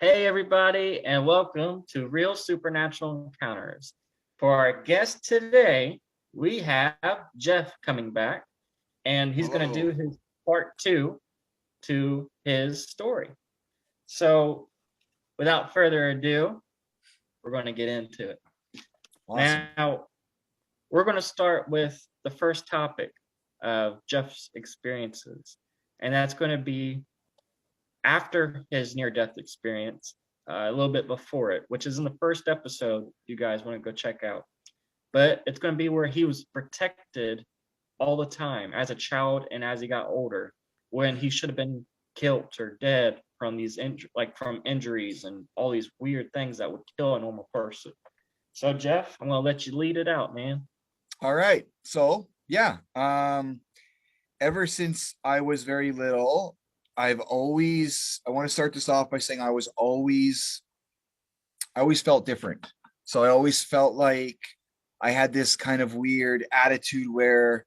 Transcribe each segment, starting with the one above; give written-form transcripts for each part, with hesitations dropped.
Hey, everybody, and welcome to Real Supernatural Encounters. For our guest today, we have Jeff coming back, and he's going to do Hello. his part two to his story. So, without further ado, we're going to get into it. Awesome. Now, we're going to start with the first topic of Jeff's experiences, and that's going to be after his near death experience, a little bit before it, which is in the first episode. You guys want to go check out, but it's going to be where he was protected all the time as a child and as he got older, when he should have been killed or dead from these like from injuries and all these weird things that would kill a normal person. So Jeff, I'm gonna let you lead it out, man. All right. So, yeah, ever since I was very little, I want to start this off by saying I always felt different. So I always felt like I had this kind of weird attitude where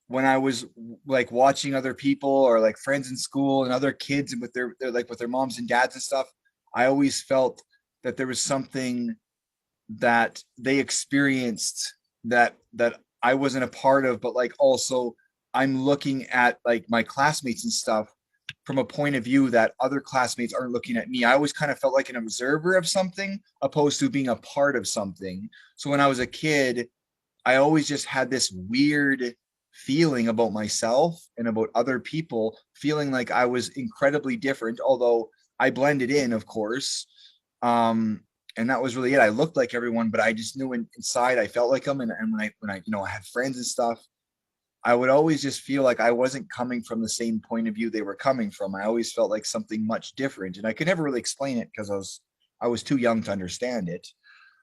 when I was like watching other people or like friends in school and other kids and with their like with their moms and dads and stuff, I always felt that there was something that they experienced that I wasn't a part of, but like also I'm looking at like my classmates and stuff from a point of view that other classmates aren't looking at me. I always kind of felt like an observer of something opposed to being a part of something. So when I was a kid, I always just had this weird feeling about myself and about other people, feeling like I was incredibly different, although I blended in, of course. Um, and that was really it. I looked like everyone, but I just knew inside I felt like them. And when I I had friends and stuff, I would always just feel like I wasn't coming from the same point of view they were coming from. I always felt like something much different, and I could never really explain it because I was too young to understand it.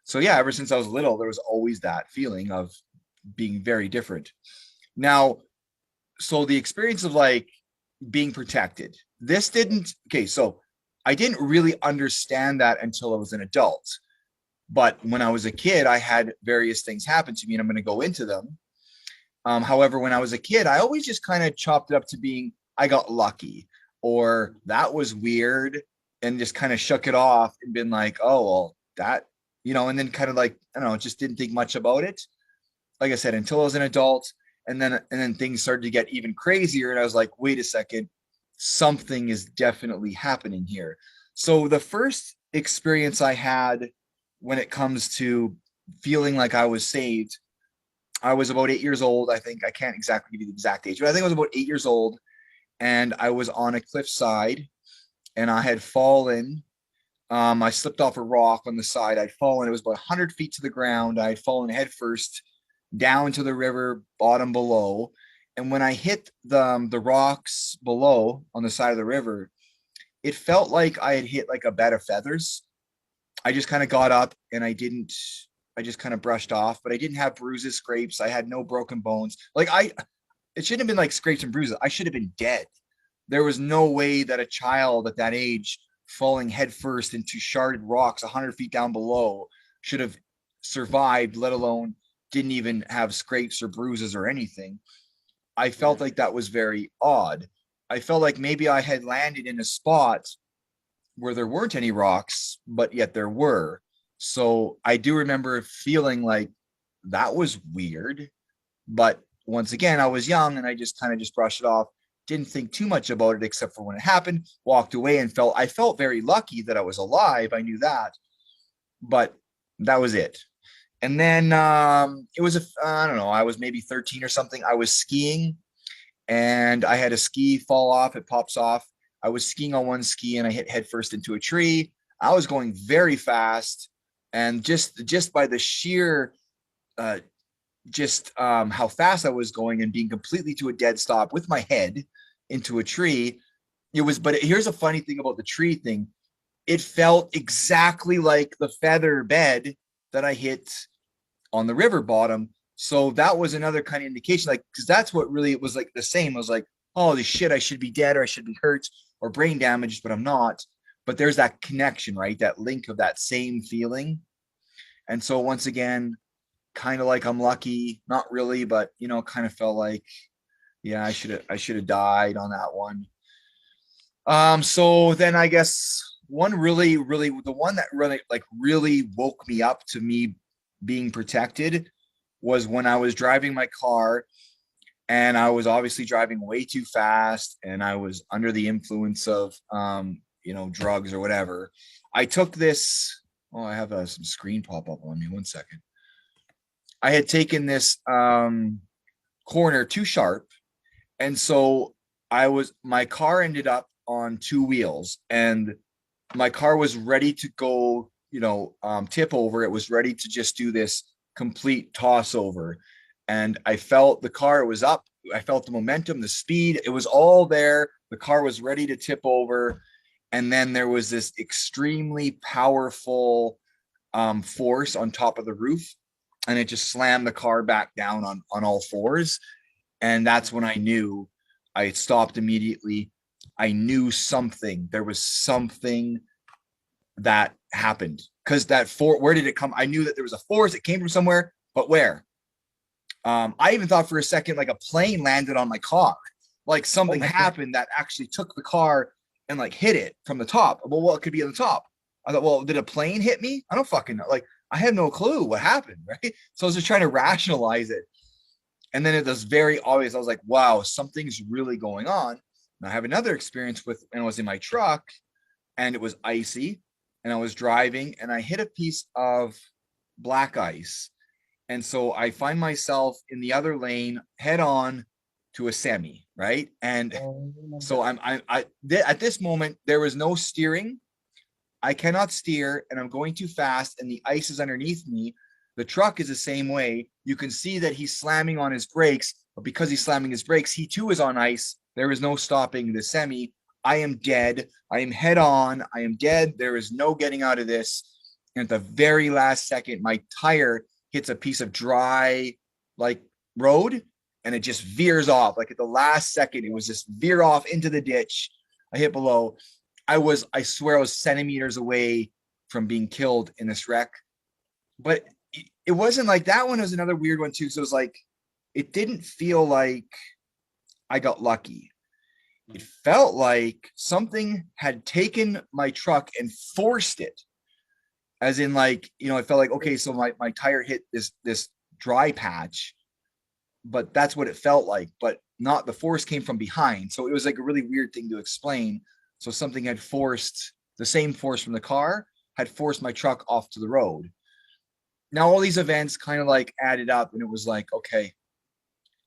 So yeah, ever since I was little, there was always that feeling of being very different. Now, so the experience of like being protected, this didn't, okay, so I didn't really understand that until I was an adult. But when I was a kid, I had various things happen to me, and I'm going to go into them. However, when I was a kid, I always just kind of chopped it up to being I got lucky or that was weird and just kind of shook it off and been like, oh, well, and then kind of like, I don't know, just didn't think much about it. Like I said, until I was an adult. And then things started to get even crazier. And I was like, wait a second, something is definitely happening here. So the first experience I had when it comes to feeling like I was saved, I was about 8 years old. I think I can't exactly give you the exact age, but I think I was about 8 years old, and I was on a cliffside, and I had fallen. I slipped off a rock on the side. I'd fallen. It was about 100 feet to the ground. I had fallen headfirst down to the river bottom below. And when I hit the rocks below on the side of the river, it felt like I had hit like a bed of feathers. I just kind of got up and I just kind of brushed off, but I didn't have bruises, scrapes. I had no broken bones. It shouldn't have been like scrapes and bruises. I should have been dead. There was no way that a child at that age falling headfirst into sharded rocks 100 feet down below should have survived, let alone didn't even have scrapes or bruises or anything. I Yeah. felt like that was very odd. I felt like maybe I had landed in a spot where there weren't any rocks, but yet there were. So I do remember feeling like that was weird. But once again, I was young and I just kind of just brushed it off. Didn't think too much about it except for when it happened, walked away and I felt very lucky that I was alive. I knew that, but that was it. And then it was I don't know, I was maybe 13 or something. I was skiing and I had a ski fall off. It pops off. I was skiing on one ski and I hit headfirst into a tree. I was going very fast, and just by the sheer uh, just how fast I was going and being completely to a dead stop with my head into a tree. It was, but here's a funny thing about the tree thing. It felt exactly like the feather bed that I hit on the river bottom. So that was another kind of indication, like, because that's what really it was like the same. I was like, holy shit, I should be dead or I should be hurt or brain damaged, but I'm not. But there's that connection, right? That link of that same feeling. And so once again, kind of like I'm lucky, not really, but kind of felt like, yeah, I should have died on that one. So then I guess one really, really, the one that really, like, really woke me up to me being protected was when I was driving my car and I was obviously driving way too fast and I was under the influence of, drugs or whatever. I took this. Oh, I have some screen pop up on me. 1 second. I had taken this corner too sharp, and so my car ended up on two wheels, and my car was ready to go, tip over. It was ready to just do this complete toss over. And I felt the car was up. I felt the momentum, the speed. It was all there. The car was ready to tip over. And then there was this extremely powerful force on top of the roof. And it just slammed the car back down on all fours. And that's when I knew. I stopped immediately. I knew something. There was something that happened, because where did it come? I knew that there was a force. It came from somewhere, but where? I even thought for a second like a plane landed on my car, like Oh something my God. happened that actually took the car and like hit it from the top. Well, what could be on the top? I thought, well, did a plane hit me? I don't fucking know. Like, I had no clue what happened, right? So I was just trying to rationalize it. And then it was very obvious. I was like, wow, something's really going on. And I have another experience with, and I was in my truck and it was icy and I was driving and I hit a piece of black ice. And so I find myself in the other lane head on to a semi, right? And Oh my so God. at this moment, there was no steering. I cannot steer and I'm going too fast and the ice is underneath me. The truck is the same way. You can see that he's slamming on his brakes, but because he's slamming his brakes, he too is on ice. There is no stopping the semi. I am dead. I am head on. I am dead. There is no getting out of this. And at the very last second, my tire hits a piece of dry, like, road, and it just veers off. Like at the last second, it was just veer off into the ditch. I hit below. I swear I was centimeters away from being killed in this wreck. But it wasn't like that one. Was another weird one too. So it was like, it didn't feel like I got lucky. It felt like something had taken my truck and forced it. As in, like, it felt like, okay, so my tire hit this dry patch, but that's what it felt like. But not, the force came from behind. So it was like a really weird thing to explain. So something had forced, the same force from the car had forced my truck off to the road. Now all these events kind of like added up, and it was like, okay,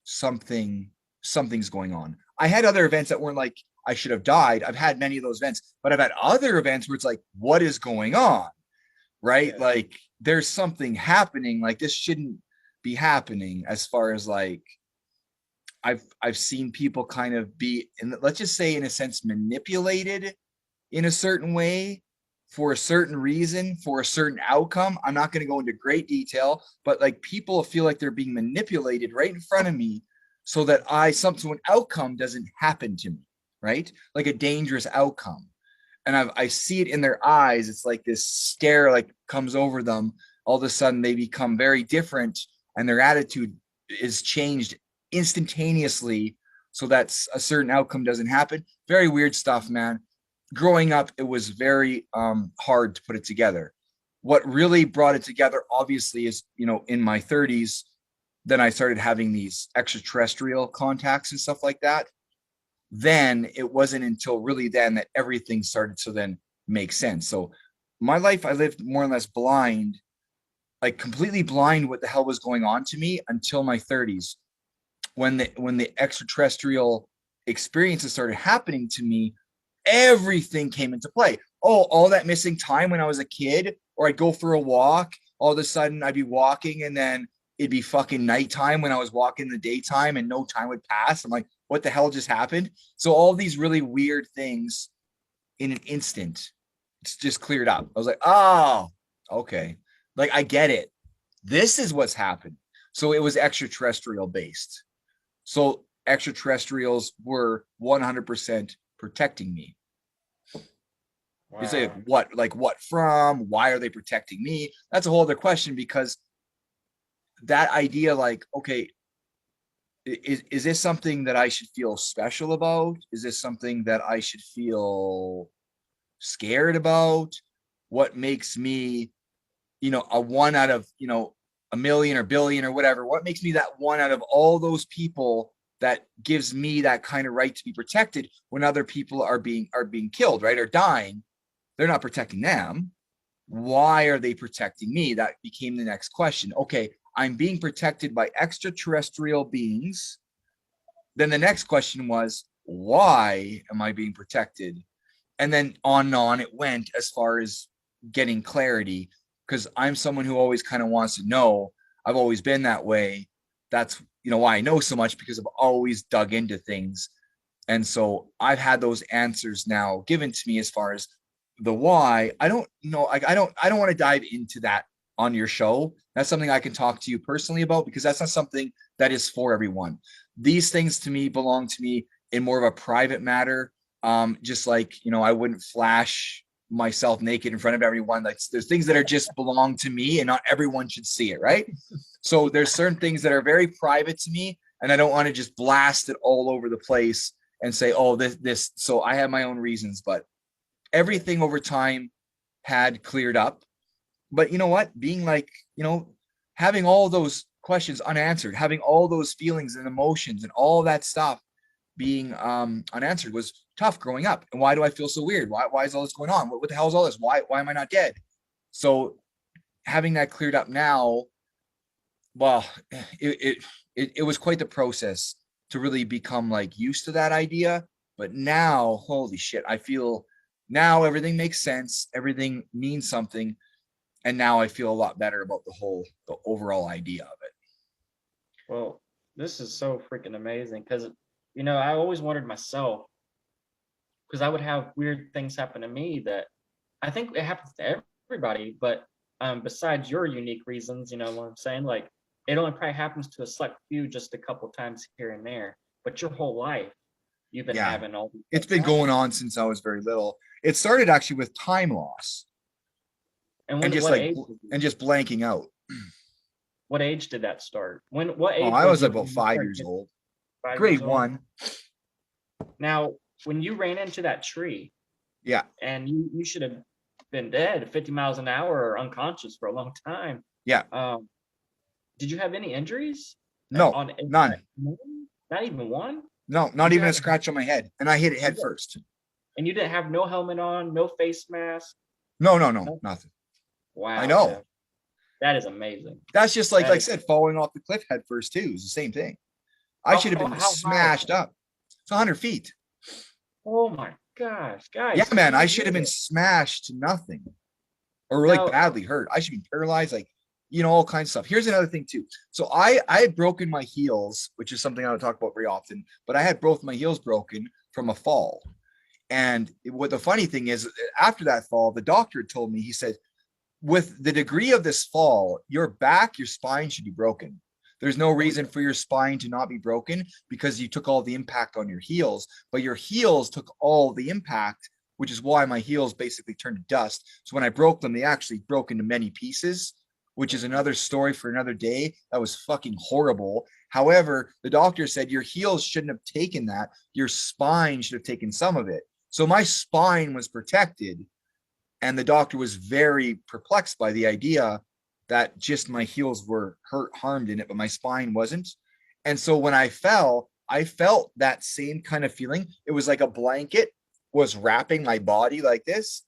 something's going on. I had other events that weren't like I should have died. I've had many of those events, but I've had other events where it's like, what is going on? Right? Yeah. Like, there's something happening. Like, this shouldn't be happening. As far as like, I've seen people kind of be, and let's just say, in a sense, manipulated in a certain way for a certain reason, for a certain outcome. I'm not going to go into great detail, but like, people feel like they're being manipulated right in front of me so that so an outcome doesn't happen to me, right? Like a dangerous outcome. And I see it in their eyes. It's like this stare like comes over them. All of a sudden they become very different and their attitude is changed instantaneously so that a certain outcome doesn't happen. Very weird stuff, man. Growing up, it was very hard to put it together. What really brought it together, obviously, is, in my 30s, then I started having these extraterrestrial contacts and stuff like that. Then it wasn't until really then that everything started to then make sense. So my life, I lived more or less blind, like completely blind what the hell was going on to me until my 30s, when the extraterrestrial experiences started happening to me. Everything came into play. Oh, all that missing time when I was a kid, or I'd go for a walk. All of a sudden, I'd be walking, and then it'd be fucking nighttime when I was walking in the daytime, and no time would pass. I'm like, what the hell just happened? So all these really weird things in an instant, it's just cleared up. I was like, oh, okay, like, I get it. This is what's happened. So it was extraterrestrial based. So extraterrestrials were 100% protecting me. You say, Wow. what from? Why are they protecting me? That's a whole other question, because that idea, like, okay, is this something that I should feel special about? Is this something that I should feel scared about, what makes me, a one out of, a million or billion or whatever, what makes me that one out of all those people that gives me that kind of right to be protected when other people are being killed, right? Or dying. They're not protecting them. Why are they protecting me? That became the next question. Okay, I'm being protected by extraterrestrial beings. Then the next question was, why am I being protected? And then on and on it went as far as getting clarity, because I'm someone who always kind of wants to know. I've always been that way. That's why I know so much, because I've always dug into things. And so I've had those answers now given to me as far as the why. I don't know. I don't want to dive into that on your show. That's something I can talk to you personally about, because that's not something that is for everyone. These things to me belong to me in more of a private matter. Just like, I wouldn't flash myself naked in front of everyone. Like, there's things that are just belong to me and not everyone should see it, right? So there's certain things that are very private to me, and I don't want to just blast it all over the place and say, oh, this. So I have my own reasons, but everything over time had cleared up. But you know what? Being like, having all those questions unanswered, having all those feelings and emotions and all that stuff being unanswered was tough growing up. And why do I feel so weird? Why is all this going on? What the hell is all this? Why am I not dead? So having that cleared up now, well, it was quite the process to really become like used to that idea. But now, holy shit, I feel now everything makes sense. Everything means something. And now I feel a lot better about the overall idea of it. Well, this is so freaking amazing because, I always wondered myself, because I would have weird things happen to me that I think it happens to everybody, but besides your unique reasons, you know what I'm saying? Like, it only probably happens to a select few just a couple times here and there, but your whole life, you've been Yeah. having all these It's things been happen. going on since I was very little. It started actually with time loss And and just what like, age? and just blanking out. What age did that start? What Oh, age I was was you about when you 5 years started old, 5 years grade old? one. Now, when you ran into that tree, Yeah. and you should have been dead 50 miles an hour or unconscious for a long time. Yeah. Um, did you have any injuries No, on impact? none. No? Not even one? No, You not even a didn't scratch on my head. And I hit it you head didn't- first. and you didn't have no helmet on, no face mask? No, no, no, No. nothing. I Wow, know. Jeff. That is amazing. That's just like That I is said, falling off the cliff head first too. Is the same thing. I should have been how high? smashed up. It's 100 feet. Oh my gosh, Yeah, guys, can man. you I should have believe been it? smashed to nothing, or really Now, badly hurt. I should be paralyzed, like, all kinds of stuff. Here's another thing too. So I had broken my heels, which is something I don't talk about very often, but I had both my heels broken from a fall. And what the funny thing is, after that fall, the doctor told me, he said, with the degree of this fall, your spine should be broken. There's no reason for your spine to not be broken because you took all the impact on your heels, but your heels took all the impact, which is why my heels basically turned to dust. So when I broke them, they actually broke into many pieces, which is another story for another day. That was fucking horrible. However, the doctor said your heels shouldn't have taken that. Your spine should have taken some of it. So my spine was protected, and the doctor was very perplexed by the idea that just my heels were harmed in it, but my spine wasn't. And so when I fell, I felt that same kind of feeling. It was like a blanket was wrapping my body like this,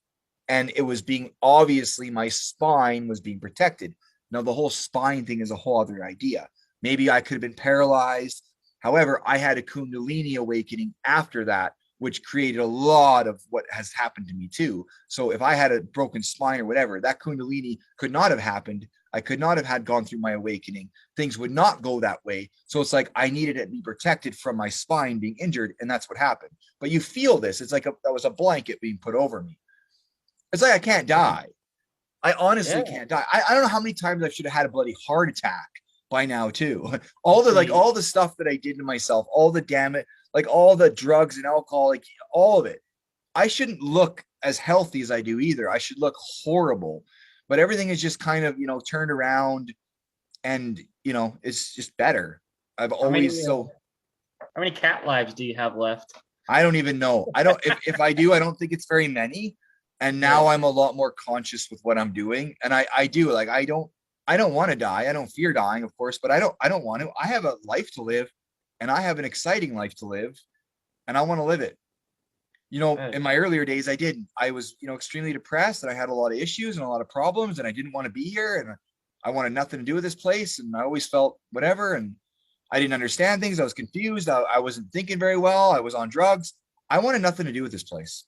and it was being, obviously my spine was being protected. Now the whole spine thing is a whole other idea. Maybe I could have been paralyzed. However, I had a kundalini awakening after that, which created a lot of what has happened to me too. So if I had a broken spine or whatever, that kundalini could not have happened. I could not have had gone through my awakening. Things would not go that way. So it's like I needed to be protected from my spine being injured, and that's what happened. But you feel this. It's like that was a blanket being put over me. It's like I can't die. I honestly yeah. can't die. I don't know how many times I should have had a bloody heart attack by now too. All the See, all the stuff that I did to myself, all the damage, like all the drugs and alcohol, like all of it. I shouldn't look as healthy as I do either. I should look horrible. But everything is just kind of, turned around, and it's just better. I've how many always so how many cat lives do you have left? I don't even know. I don't if I do, I don't think it's very many. And Yeah. now I'm a lot more conscious with what I'm doing. And I do like, I don't want to die. I don't fear dying, of course, but I don't want to. I have a life to live, and I have an exciting life to live, and I want to live it. You know, That in is, my earlier days, I didn't. I was, extremely depressed, and I had a lot of issues and a lot of problems, and I didn't want to be here, and I wanted nothing to do with this place, and I always felt whatever, and I didn't understand things. I was confused. I wasn't thinking very well. I was on drugs. I wanted nothing to do with this place,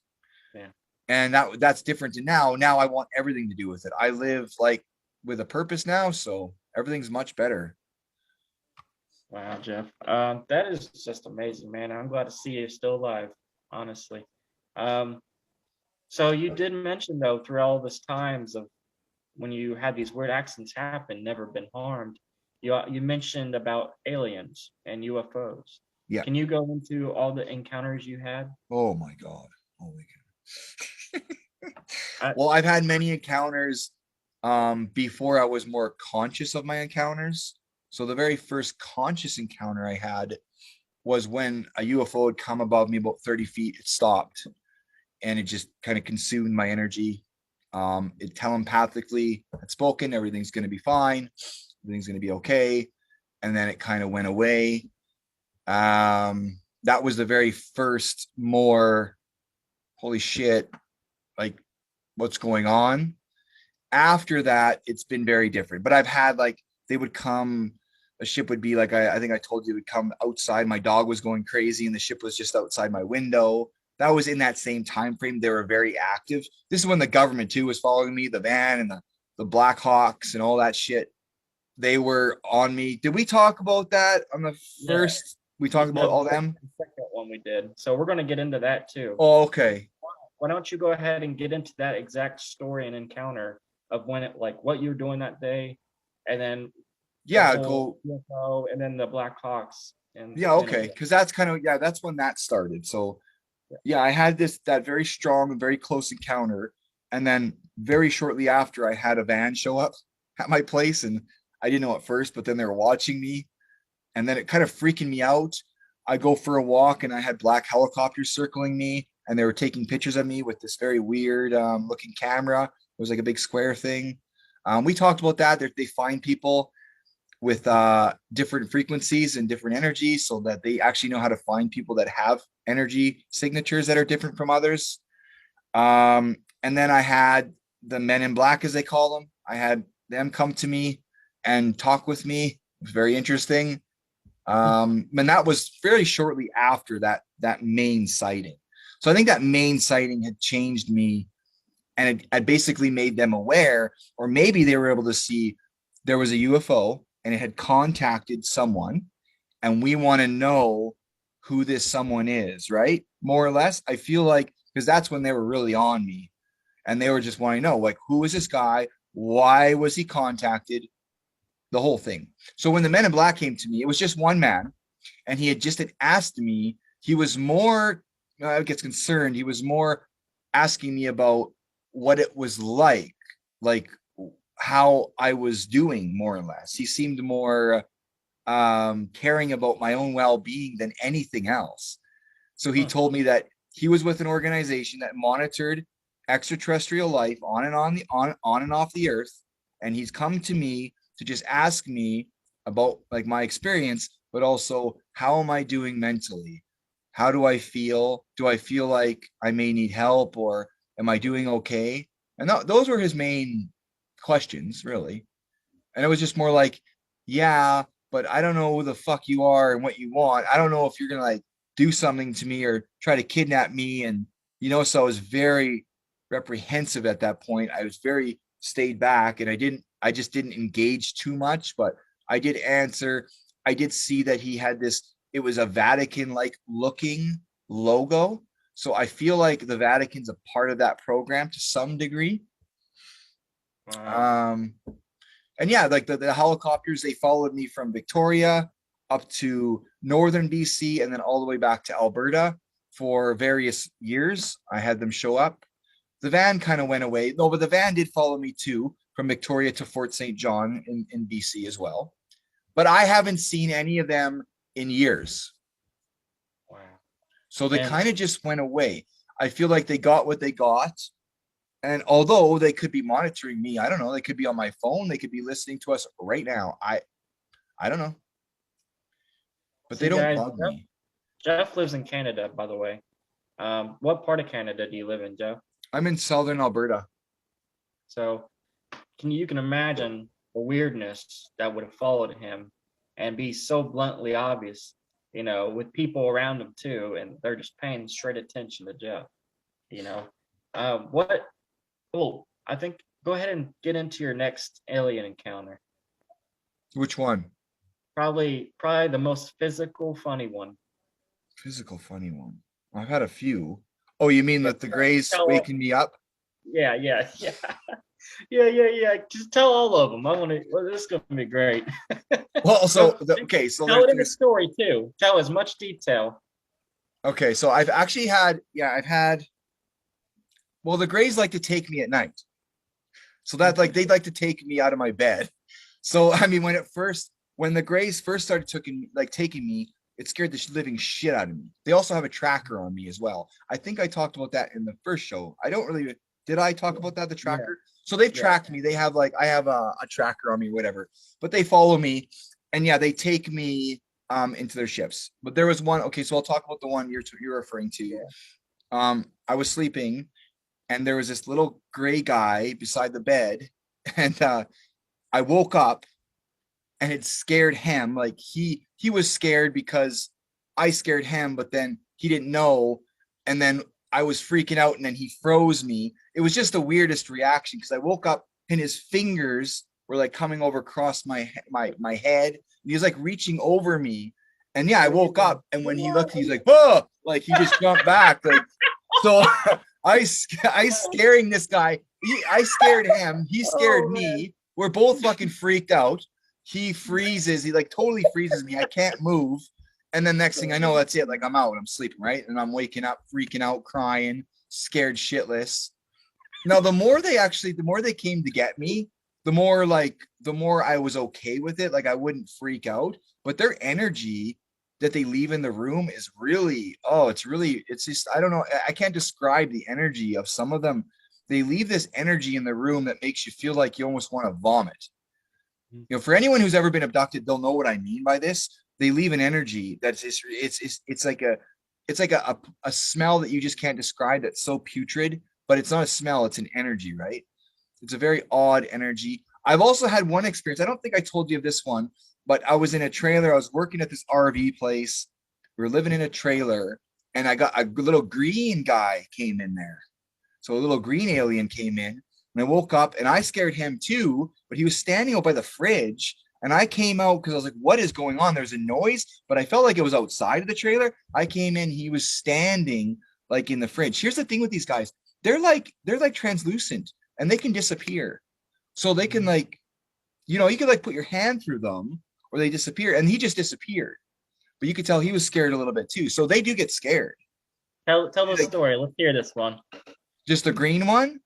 yeah. and that's different to now. Now I want everything to do with it. I live like with a purpose now, so everything's much better. Wow, Jeff. That is just amazing, man. I'm glad to see you still alive, honestly. Um, so you did mention though, through all this times of when you had these weird accidents happen, never been harmed. You mentioned about aliens and UFOs. Yeah. Can you go into all the encounters you had? Oh my god. Holy cow. I, Well, I've had many encounters before I was more conscious of my encounters. So the very first conscious encounter I had was when a UFO had come above me about 30 feet. It stopped and it just kind of consumed my energy. It telepathically had spoken, everything's going to be fine, everything's going to be okay. And then it kind of went away. That was the very first more holy shit, like what's going on. After that, it's been very different. But I've had like they would come, a ship would be like I think I told you it would come outside. My dog was going crazy, and the ship was just outside my window. That was in that same time frame. They were very active. This is when the government too was following me, the van and the Black Hawks and all that shit. They were on me. Did we talk about that on the yeah, first? We talked about all them. the second one we did. So we're going to get into that too. Oh, okay. Why don't you go ahead and get into that exact story and encounter of when it, like what you were doing that day, and then the Yeah, whole go. UFO, and then the Black Hawks, Yeah, and okay. everything. Because that's kind of, yeah, that's when that started. So yeah, I had that very strong and very close encounter. And then very shortly after, I had a van show up at my place, and I didn't know at first, but then they were watching me, and then it kind of freaking me out. I go for a walk, and I had black helicopters circling me, and they were taking pictures of me with this very weird looking camera. It was like a big square thing. We talked about that. They find people with different frequencies and different energies so that they actually know how to find people that have energy signatures that are different from others. And then I had the men in black, as they call them. I had them come to me and talk with me. It was very interesting. And that was fairly shortly after that main sighting. So I think that main sighting had changed me, and it had basically made them aware, or maybe they were able to see there was a UFO and it had contacted someone, and we want to know who this someone is, right? More or less. I feel like because that's when they were really on me, and they were just wanting to know, like, who is this guy? Why was he contacted? The whole thing. So when the men in black came to me, it was just one man, and he had asked me. He was more, I gets concerned. He was more asking me about what it was like how I was doing, more or less. He seemed more caring about my own well-being than anything else. So he Hmm. told me that he was with an organization that monitored extraterrestrial life on and off the earth, and he's come to me to just ask me about like my experience, but also how am I doing mentally? How do I feel? Do I feel like I may need help, or am I doing okay? And those were his main questions, really. And it was just more like, yeah, but I don't know who the fuck you are and what you want. I don't know if you're gonna like do something to me or try to kidnap me. And so I was very reprehensive at that point. I was very stayed back, and I just didn't engage too much, but I did answer. I did see that he had this, it was a Vatican like looking logo. So I feel like the Vatican's a part of that program to some degree. Wow. Um, and yeah, like the helicopters, they followed me from Victoria up to northern BC and then all the way back to Alberta for various years. I had them show up. The van kind of went away. No, but the van did follow me too from Victoria to Fort St. John in BC as well. But I haven't seen any of them in years. Wow. So they And kind of just went away. I feel like they got what they got. And although they could be monitoring me, I don't know, they could be on my phone, they could be listening to us right now. I don't know, but they See, don't guys, bug me. Jeff lives in Canada, by the way. What part of Canada do you live in, Jeff? I'm in southern Alberta. So you can imagine the weirdness that would have followed him and be so bluntly obvious, with people around him too, and they're just paying straight attention to Jeff. You know, what? Well, I think go ahead and get into your next alien encounter. Which one? Probably the most physical, funny one. Physical funny one. I've had a few. Oh, you mean Yeah, that the Grays tell, waking me up? yeah, yeah, yeah, yeah. Just tell all of them. I want to. Well, this is gonna be great. Well, Go okay, so tell it in the there's story too. Tell as much detail. okay, so I've actually had, yeah, I've had, well, the Grays like to take me at night. So that like they'd like to take me out of my bed. So I mean, when the Grays first started taking me, it scared the living shit out of me. They also have a tracker on me as well. I think I talked about that in the first show. I don't really did I talk about that, the Yeah, tracker? So they've yeah. tracked me. They have like I have a tracker on me, whatever. But they follow me, and yeah, they take me into their ships. But there was one. Okay, so I'll talk about the one you're referring to. Yeah. I was sleeping, and there was this little gray guy beside the bed, and I woke up, and it scared him. Like he was scared because I scared him, but then he didn't know, and then I was freaking out, and then he froze me. It was just the weirdest reaction because I woke up and his fingers were like coming over across my head. And he was like reaching over me, and yeah, I What are you woke doing? up, and when he looked, he's like, "Whoa!" Like he just jumped back, like so. I scaring this guy. I scared him. He scared Oh man. me. We're both fucking freaked out. He freezes. He like totally freezes me. I can't move. And then next thing I know, that's it. Like I'm out. I'm sleeping, right? And I'm waking up, freaking out, crying, scared shitless. Now, the more they came to get me, the more I was okay with it. Like I wouldn't freak out. But their energy that they leave in the room is really, oh, it's just, I don't know. I can't describe the energy of some of them. They leave this energy in the room that makes you feel like you almost want to vomit. For anyone who's ever been abducted, they'll know what I mean by this. They leave an energy that's just, it's like a smell that you just can't describe. That's so putrid, but it's not a smell. It's an energy, right? It's a very odd energy. I've also had one experience. I don't think I told you of this one, but I was in a trailer. I was working at this RV place. We were living in a trailer, and I got a little green guy came in there. So a little green alien came in, and I woke up and I scared him too, but he was standing out by the fridge. And I came out because I was like, what is going on? There's a noise, but I felt like it was outside of the trailer. I came in, he was standing like in the fridge. Here's the thing with these guys. They're like translucent and they can disappear. So they can like, you could like put your hand through them or they disappear. And he just disappeared. But you could tell he was scared a little bit too. So they do get scared. Tell the Like story. Let's hear this one. just the green one.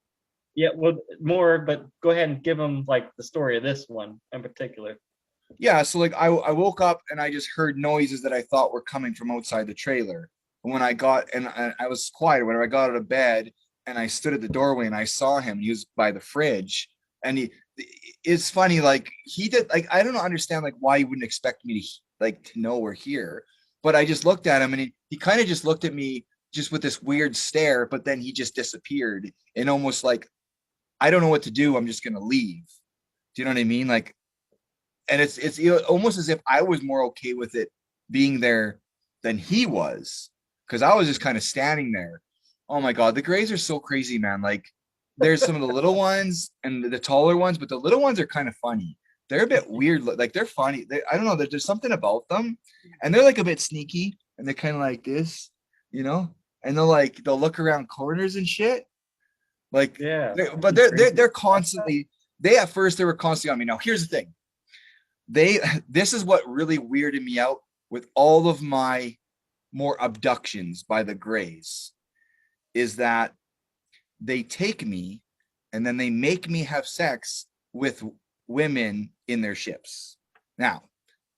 Yeah, well, more, but go ahead and give them like the story of this one in particular. Yeah, so like I woke up and I just heard noises that I thought were coming from outside the trailer. And when I got and I was quiet when I got out of bed and I stood at the doorway and I saw him. He was by the fridge, and it's funny, like he did, like I don't understand like why he wouldn't expect me to like to know we're here. But I just looked at him and he kind of just looked at me just with this weird stare, but then he just disappeared and almost like I don't know what to do. I'm just gonna leave. Do you know what I mean? Like, and it's almost as if I was more okay with it being there than he was, because I was just kind of standing there. Oh my god, the Grays are so crazy, man. Like, there's some of the little ones and the taller ones, but the little ones are kind of funny. They're a bit weird, like they're funny. I don't know. There's something about them, and they're like a bit sneaky, and they're kind of like this, you know. And they'll look around corners and shit. Like, Yeah, but they're constantly. They at first they were constantly on me. Now here's the thing they this is what really weirded me out with all of my more abductions by the Greys is that they take me and then they make me have sex with women in their ships. Now,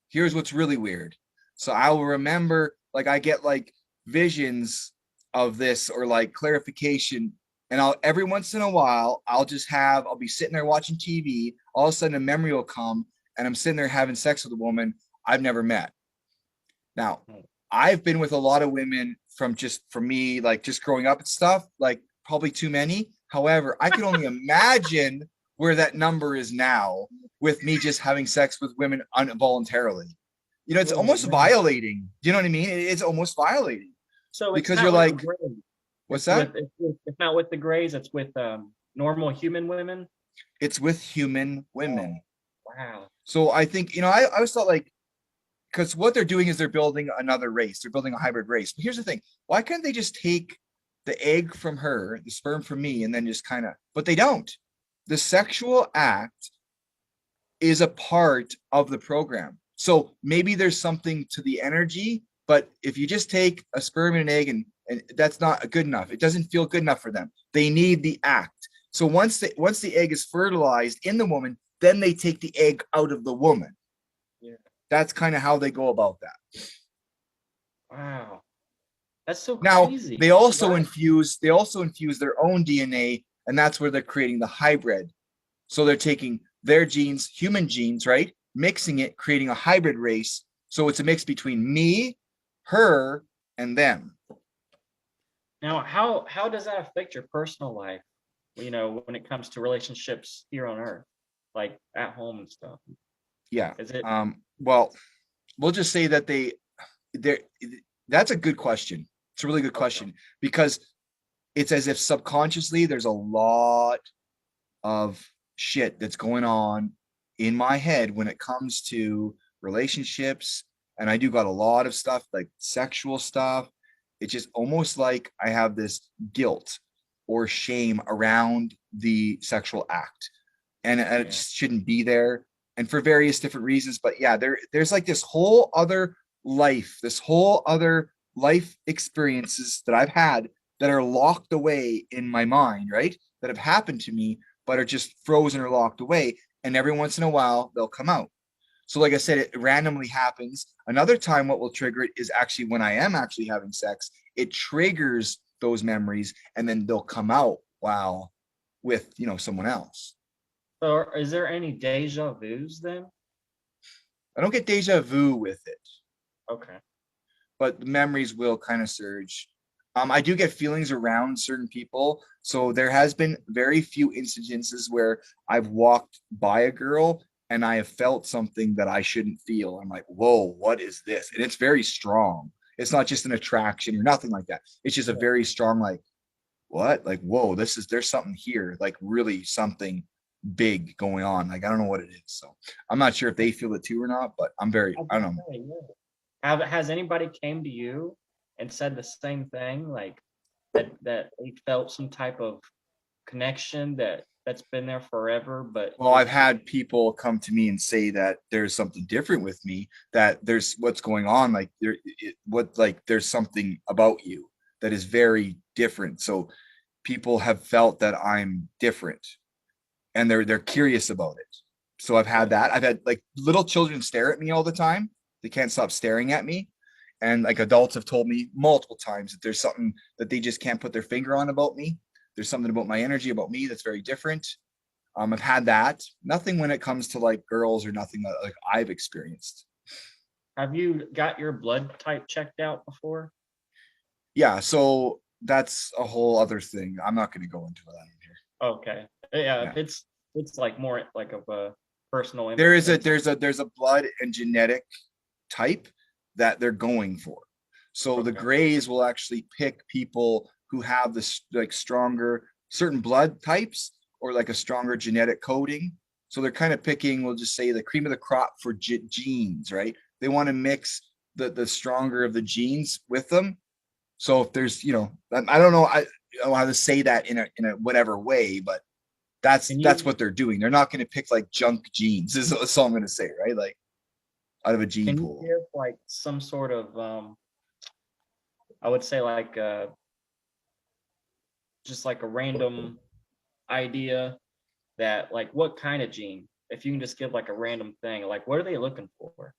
here's what's really weird. So I will remember, like I get like visions of this or like clarification And I'll every once in a while, I'll be sitting there watching TV. All of a sudden, a memory will come, and I'm sitting there having sex with a woman I've never met. Now, Hmm. I've been with a lot of women from me, like just growing up and stuff, like probably too many. However, I can only imagine where that number is now with me just having sex with women involuntarily. You know, it's Oh almost man. violating. Do you know what I mean? It's almost violating So it's because you're not with the like, Greys. what's that? It's not with the Greys. It's with normal human women. It's with human Oh, women. wow. So I think, I always thought like, because what they're doing is they're building another race. They're building a hybrid race. But here's the thing: why can't they just take the egg from her, the sperm from me, and then just kind of? But they don't. The sexual act is a part of the program. So maybe there's something to the energy, but if you just take a sperm and an egg and that's not good enough, it doesn't feel good enough for them. They need the act. So once the egg is fertilized in the woman, then they take the egg out of the woman. Yeah. That's kind of how they go about that. Wow. That's so Now crazy. Right. they also infuse their own DNA, and that's where they're creating the hybrid. So they're taking their genes, human genes, right? Mixing it, creating a hybrid race. So it's a mix between me, her, and them. Now, how does that affect your personal life? When it comes to relationships here on Earth, like at home and stuff. Yeah. Is it? Well, we'll just say that they're that's a good question. It's a really good Okay. question because it's as if subconsciously there's a lot of shit that's going on in my head when it comes to relationships. And I do got a lot of stuff like sexual stuff. It's just almost like I have this guilt or shame around the sexual act. And it Yeah. just shouldn't be there. And for various different reasons. But yeah, there's like this whole other life experiences that I've had that are locked away in my mind, right? That have happened to me but are just frozen or locked away. And every once in a while, they'll come out. So, like I said, it randomly happens. Another time, what will trigger it is actually when I am actually having sex, it triggers those memories and then they'll come out while with, someone else. So, is there any deja vu's then? I don't get deja vu with it, Okay. but the memories will kind of surge. I do get feelings around certain people. So there has been very few instances where I've walked by a girl and I have felt something that I shouldn't feel. I'm like, whoa, what is this? And it's very strong. It's not just an attraction or nothing like that. It's just a Yeah. very strong, like, what? Like, whoa, there's something here, like really something big going on. Like, I don't know what it is. So I'm not sure if they feel it too or not, but I was I gonna don't know. say, yeah. Has anybody came to you and said the same thing, like that they felt some type of connection that's been there forever, but Well, you're I've just had people come to me and say that there's something different with me, that there's what's going on, like there's something about you that is very different. So people have felt that I'm different and they're curious about it. So I've had yeah. that. I've had like little children stare at me all the time. They can't stop staring at me. And like adults have told me multiple times that there's something that they just can't put their finger on about me. There's something about my energy, about me that's very different. I've had that. Nothing when it comes to like girls or nothing that like I've experienced. Have you got your blood type checked out before? Yeah, so that's a whole other thing. I'm not going to go into that in here. Okay. Yeah, Yeah, it's like more like of a personal there is a insight. there's a blood and genetic type that they're going for. So the Okay. Grays will actually pick people who have this like stronger certain blood types or like a stronger genetic coding. So they're kind of picking, we'll just say, the cream of the crop for genes, right? They want to mix the stronger of the genes with them. So if there's, I don't know, I don't know how to say that in a whatever way, but Can that's you what they're doing. They're not going to pick like junk genes. Is all I'm going to say, right? Like out of a gene can you pool. give like some sort of I would say like just like a random idea that like what kind of gene? If you can just give like a random thing, like what are they looking for?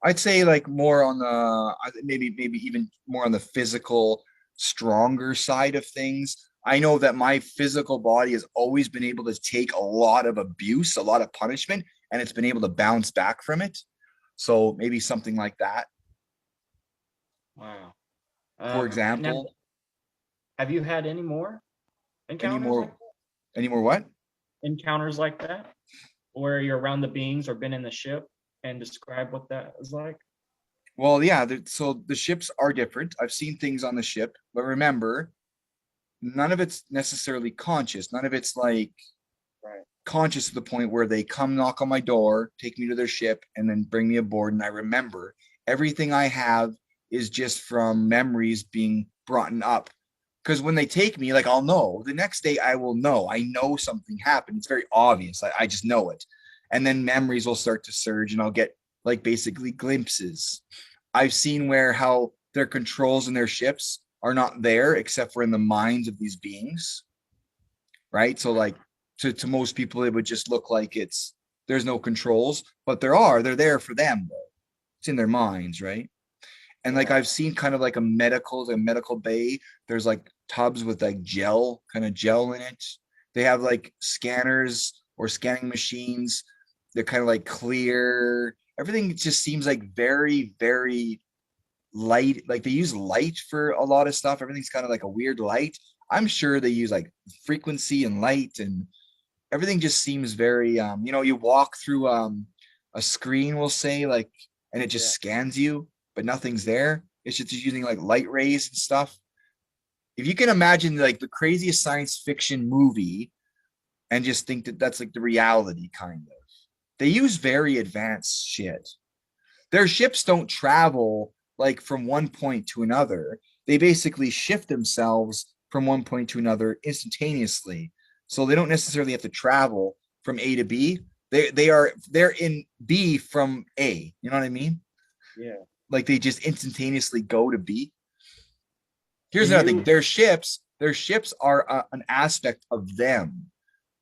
I'd say like more on the maybe even more on the physical, stronger side of things. I know that my physical body has always been able to take a lot of abuse, a lot of punishment, and it's been able to bounce back from it. So maybe something like that. Wow. For Now, example, have you had any more any encounters like more, any more what? encounters like that, where you're around the beings or been in the ship and describe what that was like? Well, yeah. So the ships are different. I've seen things on the ship, but remember, none of it's necessarily conscious. None of it's like Right. conscious to the point where they come knock on my door, take me to their ship, and then bring me aboard. And I remember everything I have is just from memories being brought up. Because when they take me, like I'll know the next day, I will know. I know something happened. It's very obvious. I just know it. And then memories will start to surge, and I'll get like basically glimpses. I've seen where how their controls in their ships are not there except for in the minds of these beings, right? So like to most people, it would just look like there's no controls, but they're there for them though. It's in their minds, right? And like Yeah. I've seen kind of like a medical bay. There's like tubs with like kind of gel in it. They have like scanners or scanning machines. They're kind of like clear. Everything just seems like very, very light. Like they use light for a lot of stuff. Everything's kind of like a weird light. I'm sure they use like frequency and light, and everything just seems very you walk through a screen, we'll say, like, and it just Yeah. scans you, but nothing's there. It's just using like light rays and stuff. If you can imagine like the craziest science fiction movie and just think that that's like the reality, kind of. They use very advanced shit. Their ships don't travel like from one point to another. They basically shift themselves from one point to another instantaneously. So they don't necessarily have to travel from A to B. They're in B from A. You know what I mean? Yeah. Like they just instantaneously go to B. Do Here's another thing. you? Their ships are an aspect of them.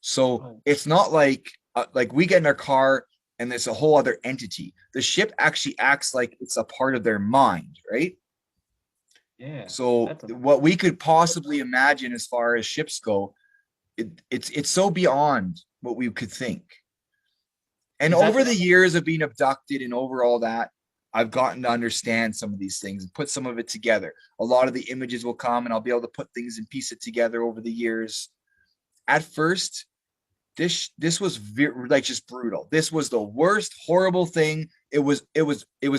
So Oh, it's not like we get in our car and there's a whole other entity. The ship actually acts like it's a part of their mind, right? yeah. So That's a. what we could possibly imagine as far as ships go, it's so beyond what we could think. And Is that over the? the years of being abducted and over all that, I've gotten to understand some of these things and put some of it together. A lot of the images will come and I'll be able to put things and piece it together over the years. At first, this was like just brutal. This was the worst horrible thing. It was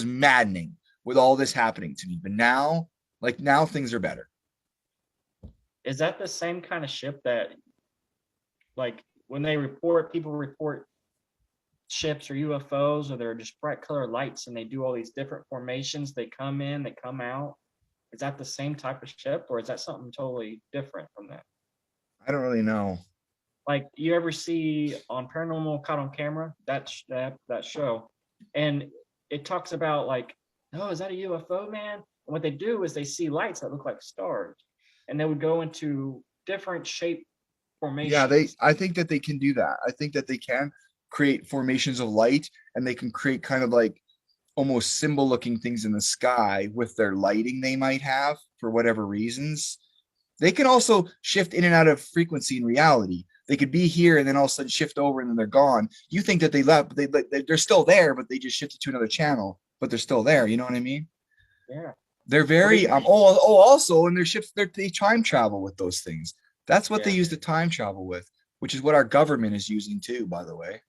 maddening with all this happening to me. But now, like now things are better. Is that the same kind of ship that, like, when they report, people report ships or UFOs, or they're just bright color lights, and they do all these different formations? They come in, they come out. Is that the same type of ship, or is that something totally different from that? I don't really know. Like, you ever see on Paranormal Caught on Camera, that show, and it talks about, like, oh, is that a UFO, man? And what they do is they see lights that look like stars, and they would go into different shape Yeah, they formations. I think that they can do that. I think that they can create formations of light, and they can create kind of like almost symbol looking things in the sky with their lighting they might have for whatever reasons. They can also shift in and out of frequency in reality. They could be here and then all of a sudden shift over and then they're gone. You think that they left, but they're still there, but they just shifted to another channel, but they're still there. You know what I mean? Yeah. They're Well, they very use. also in their ships they time travel with those things. That's what they Yeah. use to time travel with, which is what our government is using too, by the way.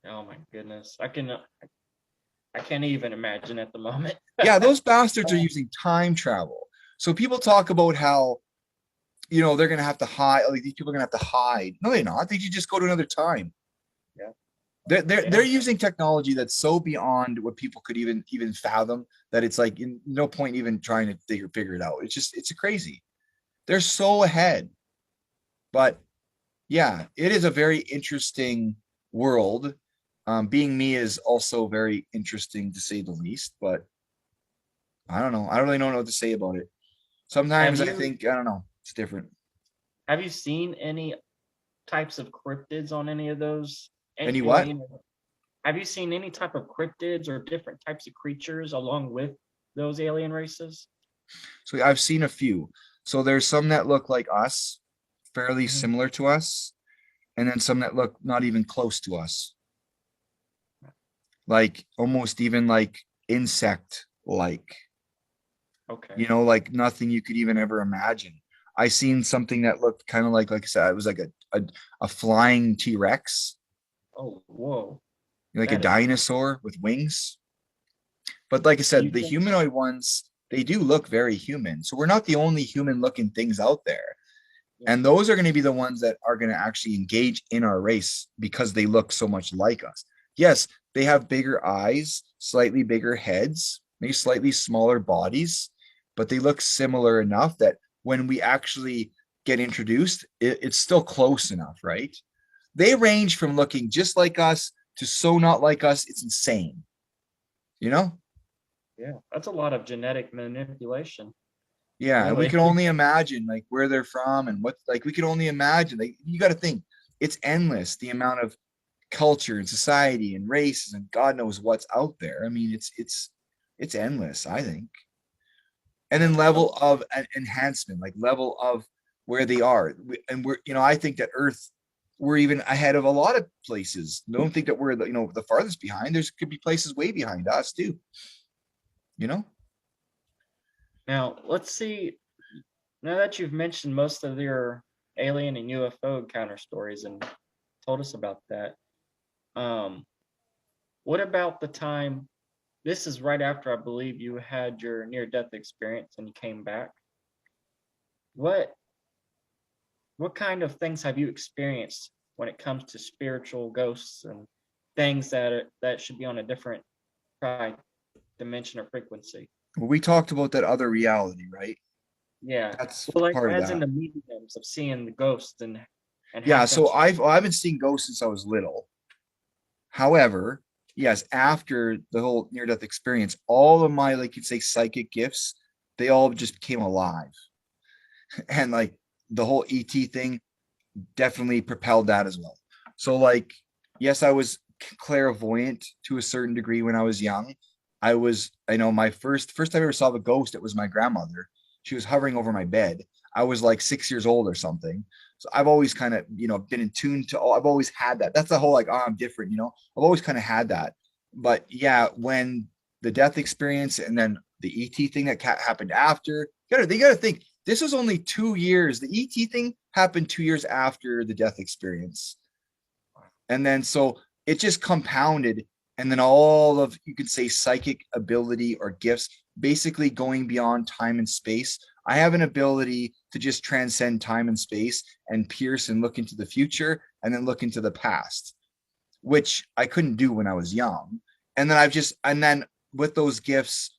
Oh my goodness. I can't even imagine at the moment. Yeah, those bastards are using time travel. So people talk about how they're gonna have to hide. Like these people are gonna have to hide. No, they're not. They should just go to another time. Yeah. They're Yeah. using technology that's so beyond what people could even fathom that it's like no point even trying to figure it out. It's crazy. They're so ahead. But yeah, it is a very interesting world. Being me is also very interesting to say the least. But I don't know. I don't really know what to say about it. Have Sometimes I you think I don't know. It's different. have you seen any types of cryptids on any of those? And Any well, what? have you seen any type of cryptids or different types of creatures along with those alien races? So I've seen a few. So there's some that look like us, fairly Mhm. similar to us, and then some that look not even close to us, like almost even like insect like, Okay. like nothing you could even ever imagine. I seen something that looked kind of like I said, it was like a flying T-Rex, Oh, whoa. like a That is, dinosaur with wings. But like I and you said, the think, humanoid ones, they do look very human. So we're not the only human looking things out there. yeah. And those are going to be the ones that are going to actually engage in our race because they look so much like us. Yes, they have bigger eyes, slightly bigger heads, maybe slightly smaller bodies, but they look similar enough that when we actually get introduced, it's still close enough, right? They range from looking just like us to so not like us. It's insane, you know? Yeah. That's a lot of genetic manipulation, Yeah, and we really. can only imagine like where they're from and what like we can only imagine. Like you got to think it's endless the amount of culture and society and races and God knows what's out there. I mean, it's endless, I think. And Yeah. then Some, level of enhancement, like level of where they are. And we're, I think that Earth, we're even ahead of a lot of places. Don't think that we're the farthest behind. There's could be places way behind us too. You know? now, let's see. Now that you've mentioned most of your alien and UFO encounter stories and told us about that, um, what about the time? This is right after I believe you had your near-death experience and you came back. What what kind of things have you experienced when it comes to spiritual ghosts and things that should be on a different probably dimension or frequency? Well, we talked about that other reality, right? Yeah. That's Well, like part of as in that. the mediums of seeing the ghosts and Yeah, have them. so I've been seeing ghosts since I was little. However, yes, after the whole near death experience, all of my like you'd say psychic gifts, they all just came alive. And like the whole ET thing definitely propelled that as well. So like yes, I was clairvoyant to a certain degree when I was young. I know my first time I ever saw the ghost, it was my grandmother. She was hovering over my bed. I was like 6 years old or something. So I've always kind of, been in tune to, I've always had that. That's the whole like, oh, I'm different, I've always kind of had that. But yeah, when the death experience and then the ET thing that happened after, they gotta think this was only 2 years. The ET thing happened 2 years after the death experience. And then so it just compounded. And then all of, you could say, psychic ability or gifts, basically going beyond time and space. I have an ability to just transcend time and space and pierce and look into the future and then look into the past, which I couldn't do when I was young. And then with those gifts,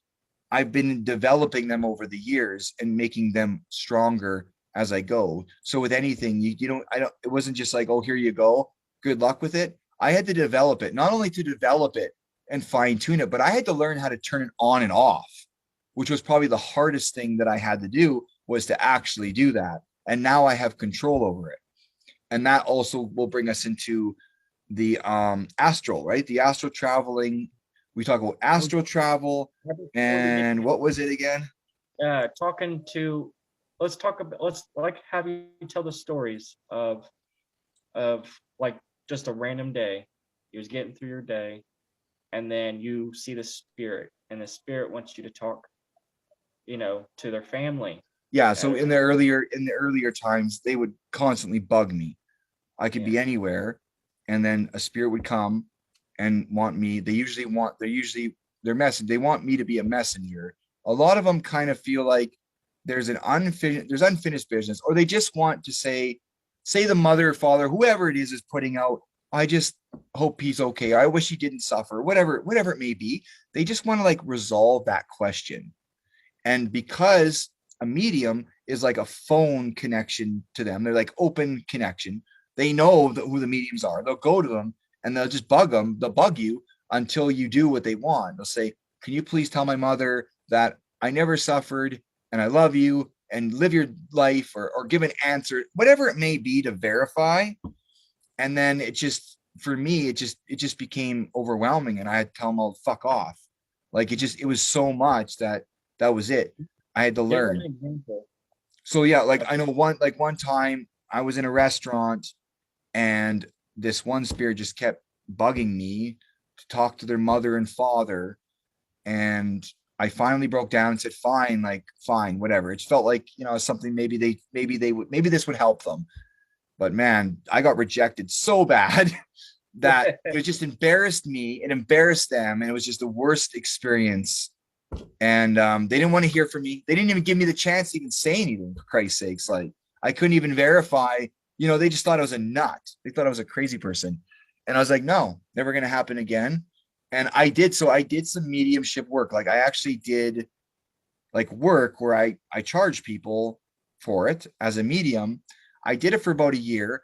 I've been developing them over the years and making them stronger as I go. So with anything, you don't, I don't, it wasn't just like, oh, here you go, good luck with it. I had to develop it, not only to develop it and fine tune it, but I had to learn how to turn it on and off, which was probably the hardest thing that I had to do was to actually do that. And now I have control over it. And that also will bring us into the astral, right? The astral traveling. We talk about Well, astral travel, before we get and what was it again? talking to, let's talk about, let's like have you tell the stories of like just a random day. You was getting through your day, and then you see the spirit, and the spirit wants you to talk, to their family. Yeah, so As in the earlier times, they would constantly bug me. I could yeah, be anywhere, and then a spirit would come and want me. They're messing. They want me to be a messenger. A lot of them kind of feel like there's unfinished business, or they just want to say the mother, father, whoever it is putting out. I just hope he's okay. I wish he didn't suffer. Whatever it may be. They just want to like resolve that question. And because a medium is like a phone connection to them, they're like open connection. They know who the mediums are. They'll go to them and they'll just bug them. They'll bug you until you do what they want. They'll say, "Can you please tell my mother that I never suffered and I love you and live your life," or give an answer, whatever it may be to verify. And then for me, it just became overwhelming, and I had to tell them all fuck off. Like it was so much that was it. I had to give an learn. example. So yeah, like I know one time I was in a restaurant and this one spirit just kept bugging me to talk to their mother and father, and I finally broke down and said, fine, like fine, whatever. It felt like, something maybe this would help them. But man, I got rejected so bad that it just embarrassed me. It embarrassed them, and it was just the worst experience. And they didn't want to hear from me. They didn't even give me the chance to even say anything. For Christ's sakes, like I couldn't even verify. They just thought I was a nut. They thought I was a crazy person, and I was like, no, never going to happen again. And I did. So I did some mediumship work. Like I actually did like work where I charge people for it as a medium. I did it for about a year.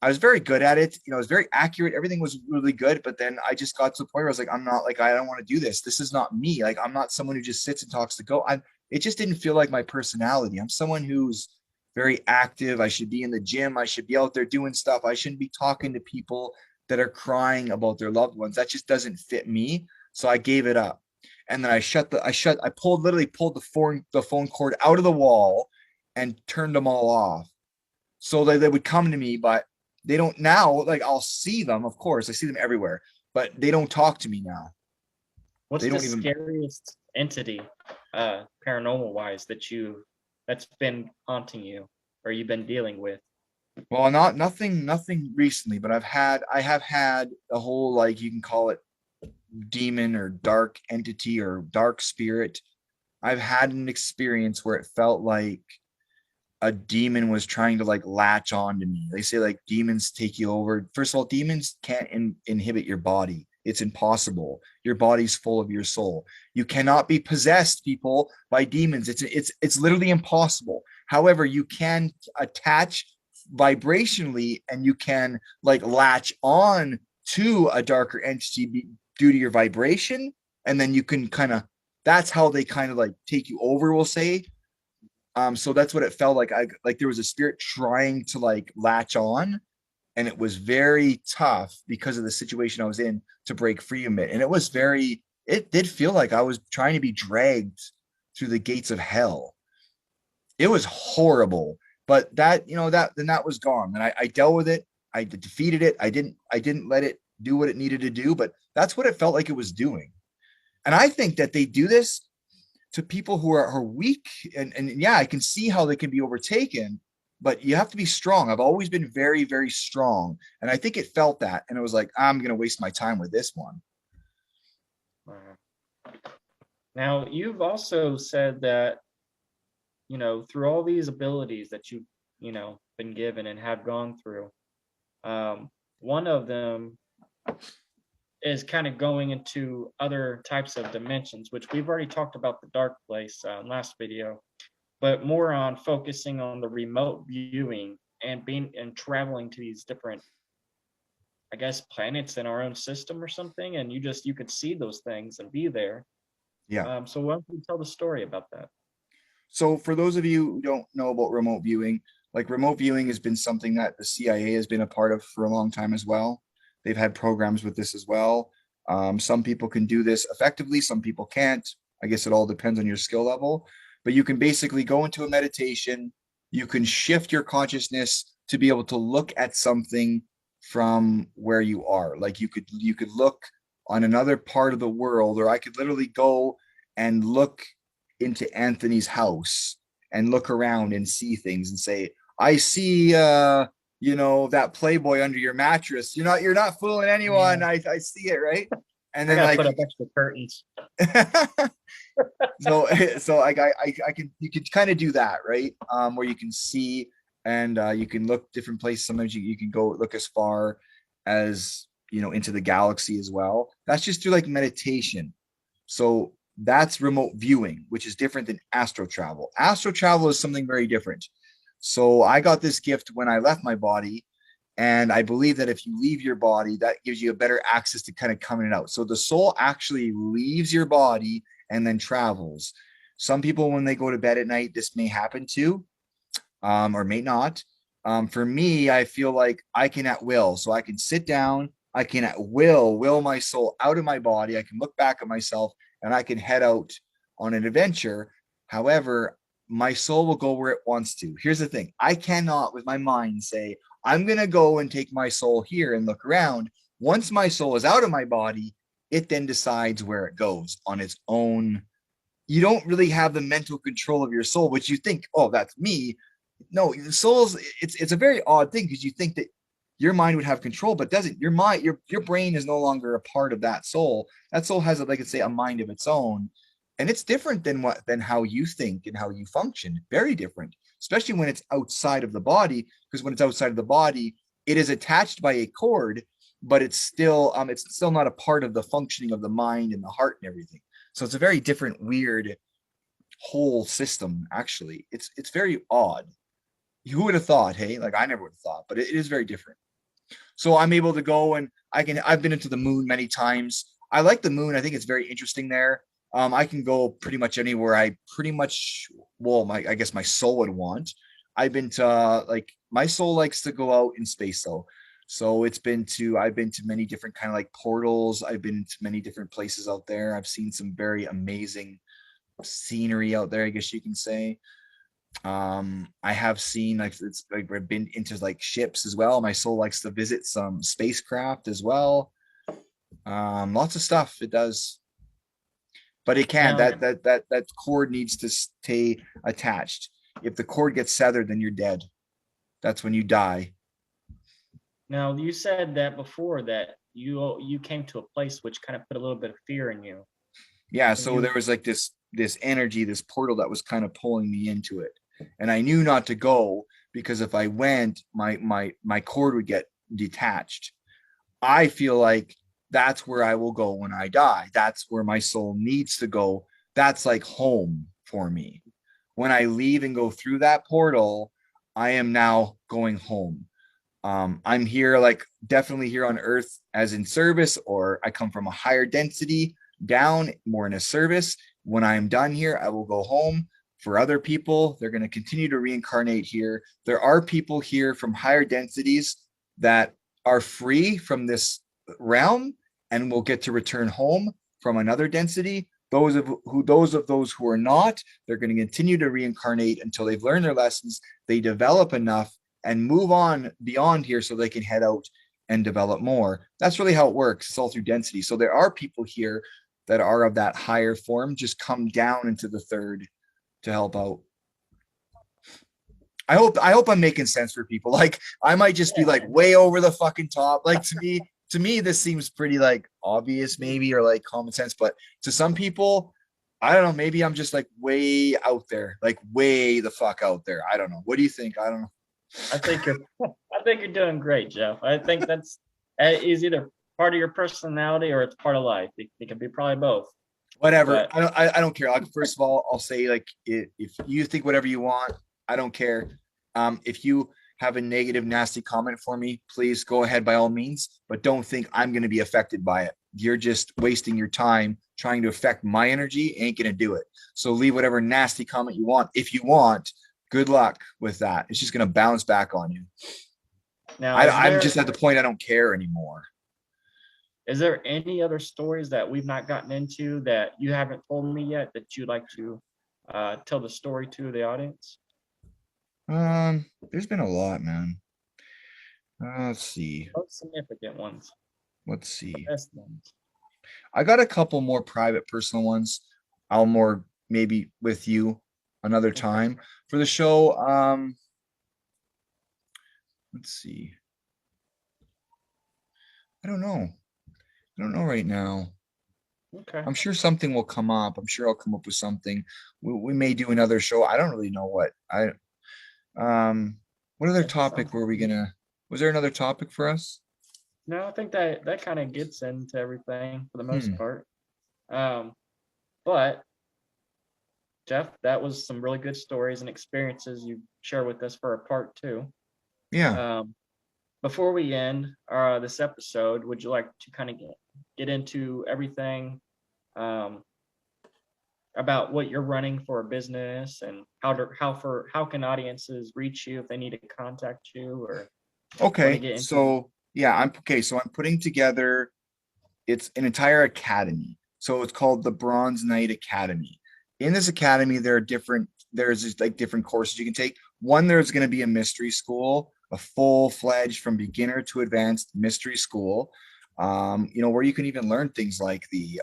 I was very good at it. It was very accurate. Everything was really good. But then I just got to the point where I was like, I'm not like, I don't want to do this. This is not me. Like, I'm not someone who just sits and talks to go. It just didn't feel like my personality. I'm someone who's very active. I should be in the gym. I should be out there doing stuff. I shouldn't be talking to people that are crying about their loved ones. That just doesn't fit me. So I gave it up. And then I literally pulled the phone cord out of the wall and turned them all off. So they would come to me, but they don't now. Like I'll see them, of course, I see them everywhere, but they don't talk to me now. What's They the don't even. scariest entity, paranormal wise, that's been haunting you or you've been dealing with? Well, not nothing recently, but I have had a whole, like, you can call it demon or dark entity or dark spirit. I've had an experience where it felt like a demon was trying to like latch on to me. They say like demons take you over. First of all, demons can't inhibit your body. It's impossible. Your body's full of your soul. You cannot be possessed, people, by demons. It's literally impossible. However, you can attach vibrationally, and you can like latch on to a darker entity due to your vibration, and then you can kind of, that's how they kind of like take you over, we'll say. So that's what it felt like. I like there was a spirit trying to like latch on, and it was very tough because of the situation I was in to break free from it. And it did feel like I was trying to be dragged through the gates of hell. It was horrible. But that was gone. And I dealt with it. I defeated it. I didn't let it do what it needed to do, but that's what it felt like it was doing. And I think that they do this to people who are weak, and yeah, I can see how they can be overtaken, but you have to be strong. I've always been very, very strong, and I think it felt that, and it was like, I'm gonna waste my time with this one. Uh, Now, you've also said that, through all these abilities that you've, been given and have gone through, one of them is kind of going into other types of dimensions, which we've already talked about the dark place last video, but more on focusing on the remote viewing and being and traveling to these different, I guess, planets in our own system or something, and you could see those things and be there. Yeah. So why don't you tell the story about that? So for those of you who don't know about remote viewing, like remote viewing has been something that the CIA has been a part of for a long time as well. They've had programs with this as well. Some people can do this effectively, some people can't. I guess it all depends on your skill level. But you can basically go into a meditation. You can shift your consciousness to be able to look at something from where you are. Like you could look on another part of the world, or I could literally go and look into Anthony's house and look around and see things and say, I see that Playboy under your mattress. You're not fooling anyone. Yeah, I see it, right? And I then gotta like put up extra curtains. so so I can you can kind of do that, right? Where you can see, and you can look different places. Sometimes you can go look as far as into the galaxy as well. That's just through like meditation. So that's remote viewing, which is different than astro travel. Astro travel is something very different. So I got this gift when I left my body. And I believe that if you leave your body, that gives you a better access to kind of coming out. So the soul actually leaves your body and then travels. Some people, when they go to bed at night, this may happen to, or may not. For me, I feel like I can at will. So I can sit down, I can at will my soul out of my body. I can look back at myself, and I can head out on an adventure. However, my soul will go where it wants to. Here's the thing. I cannot with my mind say, I'm going to go and take my soul here and look around. Once my soul is out of my body, it then decides where it goes on its own. You don't really have the mental control of your soul, which you think, oh, that's me. No, the soul's it's a very odd thing because you think that your mind would have control, but doesn't. Your mind, your brain is no longer a part of that soul. That soul has, like I say, a mind of its own, and it's different than how you think and how you function. Very different, especially when it's outside of the body. Because when it's outside of the body, it is attached by a cord, but it's still not a part of the functioning of the mind and the heart and everything. So it's a very different, weird whole system. Actually, it's very odd. Who would have thought? Hey, like I never would have thought, but it is very different. So I'm able to go and I've been into the moon many times. I like the moon. I think it's very interesting there. I can go pretty much anywhere I pretty much, well, I guess my soul would want. I've been to like my soul likes to go out in space though. So I've been to many different kind of like portals. I've been to many different places out there. I've seen some very amazing scenery out there, I guess you can say. I have seen like it's like I've been into like ships as well. My soul likes to visit some spacecraft as well. Lots of stuff it does, but it can Now, that cord needs to stay attached. If the cord gets severed, then you're dead. That's when you die. now you said that before that you came to a place which kind of put a little bit of fear in you. Yeah, Can so you there was like this energy, this portal that was kind of pulling me into it, and I knew not to go because if I went, my cord would get detached. I feel like that's where I will go when I die. That's where my soul needs to go. That's like home for me. When I leave and go through that portal, I am now going home. I'm here, like definitely here on Earth as in service, or I come from a higher density down more in a service. When I'm done here, I will go home. For other people, they're going to continue to reincarnate here. There are people here from higher densities that are free from this realm and will get to return home from another density. Those who are not, they're going to continue to reincarnate until they've learned their lessons, they develop enough and move on beyond here so they can head out and develop more. That's really how it works. It's all through density. So there are people here that are of that higher form, just come down into the third to help out. I hope I'm making sense for people. Like I might just be like yeah, way over the fucking top. Like to me, this seems pretty like obvious maybe or like common sense, but to some people, I don't know, maybe I'm just like way out there, like way the fuck out there. I don't know. What do you think? I don't know. I think you're I think you're doing great, Jeff. I think that's is either part of your personality or it's part of life. It can be probably both. Whatever. But I don't care. Like, first of all, I'll say like if you think whatever you want, I don't care. If you have a negative, nasty comment for me, please go ahead by all means, but don't think I'm going to be affected by it. You're just wasting your time trying to affect my energy. Ain't going to do it. So leave whatever nasty comment you want. If you want, good luck with that. It's just going to bounce back on you. now, I'm just at the point I don't care anymore. is there any other stories that we've not gotten into that you haven't told me yet that you'd like to tell the story to the audience? There's been a lot, man. Let's see. Most significant ones, Let's the see. best ones. I got a couple more private, personal ones. I'll more maybe with you another Okay. time for the show. Let's see. I don't know. I don't know right now. Okay. I'm sure something will come up. I'm sure I'll come up with something. We may do another show. I don't really know what. What other Yeah, topic sounds were we good. gonna? Was there another topic for us? No, I think that kind of gets into everything for the most Hmm. part. Um, but Jeff, that was some really good stories and experiences you shared with us for a part two. Yeah. Um, before we end this episode, would you like to kind of get into everything um, about what you're running for a business and how can audiences reach you if they need to contact you or want to Okay. get into? So yeah, I'm okay. So I'm putting together. It's an entire academy. So it's called the Bronze Knight Academy. In this academy, there are different there's just like different courses you can take. One, there's going to be a mystery school, a full-fledged from beginner to advanced mystery school, where you can even learn things like the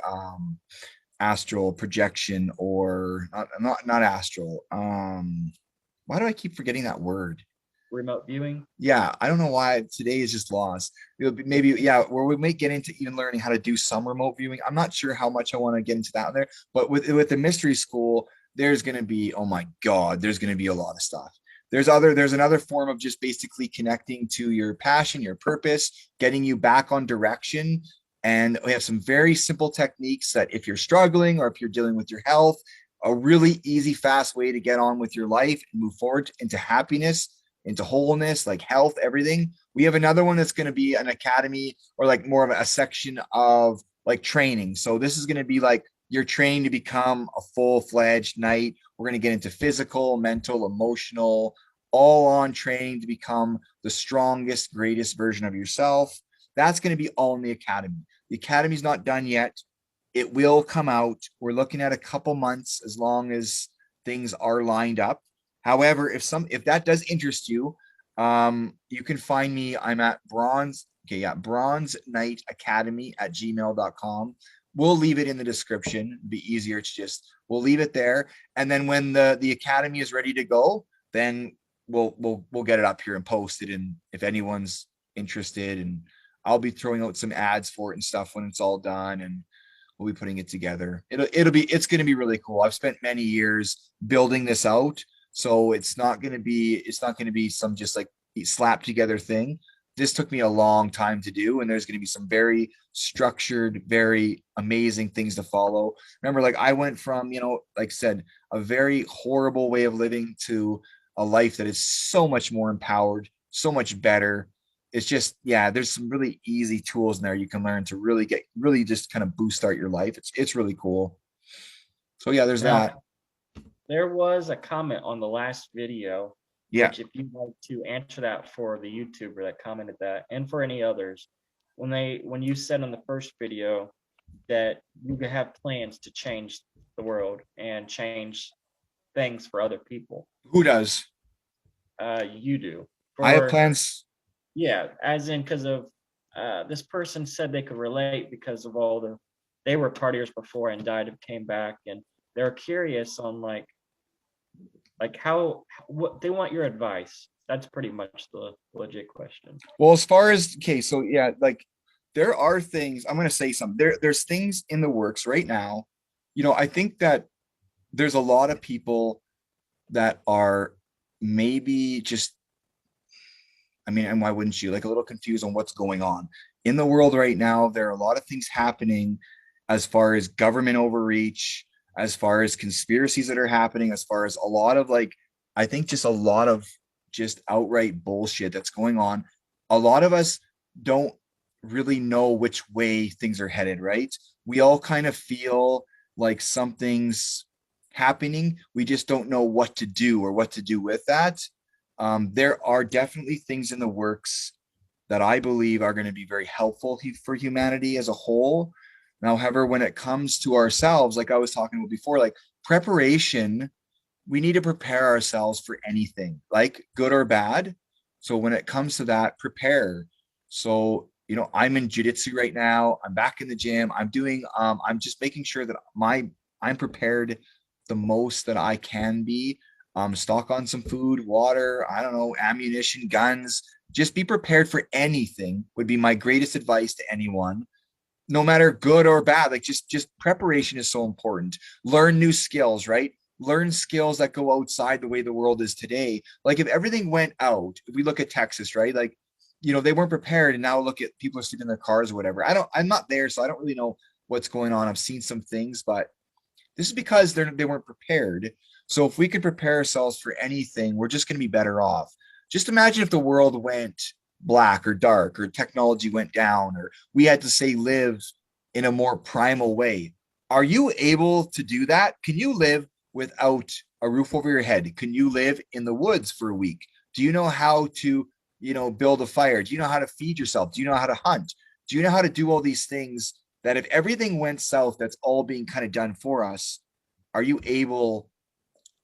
astral projection, or not astral. Why do I keep forgetting that word? Remote viewing. Yeah, I don't know why today is just lost. It'll be maybe, yeah, where we may get into even learning how to do some remote viewing. I'm not sure how much I want to get into that there, but with the mystery school, there's going to be, oh my God, there's going to be a lot of stuff. There's another form of just basically connecting to your passion, your purpose, getting you back on direction. And we have some very simple techniques that if you're struggling or if you're dealing with your health, a really easy, fast way to get on with your life and move forward into happiness, into wholeness, like health, everything. We have another one that's going to be an academy, or like more of a section of like training. So this is going to be like you're trained to become a full-fledged knight. We're going to get into physical, mental, emotional, all on training to become the strongest, greatest version of yourself. That's going to be all in the academy. The academy's not done yet. It will come out. We're looking at a couple months, as long as things are lined up. However, if that does interest you, you can find me. I'm at bronze. Okay, yeah, bronze knight academy at gmail.com. We'll leave it in the description. It'd be easier to just, we'll leave it there. And then when the academy is ready to go, then we'll get it up here and post it. And if anyone's interested, and I'll be throwing out some ads for it and stuff when it's all done, and we'll be putting it together. It's going to be really cool. I've spent many years building this out, so it's not going to be some just like slap together thing. This took me a long time to do, and there's going to be some very structured, very amazing things to follow. Remember, like I went from, like I said, a very horrible way of living to a life that is so much more empowered, so much better. It's just, yeah, there's some really easy tools in there you can learn to really just kind of boost start your life. It's really cool. So yeah, there's Now, that. there was a comment on the last video, Yeah. which if you'd like to answer that for the YouTuber that commented that, and for any others, when you said in the first video that you could have plans to change the world and change things for other people, Who does? you do. I have For plans. Yeah, as in because of this person said they could relate because of all they were partiers before and died and came back, and they're curious on like how what they want your advice. That's pretty much the legit question. Well, as far as, okay, so yeah, like there are things, I'm going to say something. There's things in the works right now. I think that there's a lot of people that are maybe just, I mean, and why wouldn't you, like a little confused on what's going on in the world right now. There are a lot of things happening as far as government overreach, as far as conspiracies that are happening, as far as a lot of like, I think just a lot of just outright bullshit that's going on. A lot of us don't really know which way things are headed, right? We all kind of feel like something's happening. We just don't know what to do or what to do with that. There are definitely things in the works that I believe are going to be very helpful for humanity as a whole. However, when it comes to ourselves, like I was talking about before, like preparation, we need to prepare ourselves for anything, like good or bad. So when it comes to that, prepare. So, I'm in jujitsu right now. I'm back in the gym. I'm just making sure that I'm prepared the most that I can be. Stock on some food, water, I don't know, ammunition, guns. Just be prepared for anything would be my greatest advice to anyone, no matter good or bad. Like just preparation is so important. Learn new skills, right? Learn skills that go outside the way the world is today. Like if everything went out, if we look at Texas, right? Like, they weren't prepared, and now look at people are sleeping in their cars or whatever. I'm not there, so I don't really know what's going on. I've seen some things, but this is because they weren't prepared. So if we could prepare ourselves for anything, we're just going to be better off. Just imagine if the world went black or dark, or technology went down, or we had to say live in a more primal way. Are you able to do that? Can you live without a roof over your head? Can you live in the woods for a week? Do you know how to, build a fire? Do you know how to feed yourself? Do you know how to hunt? Do you know how to do all these things that if everything went south, that's all being kind of done for us? Are you able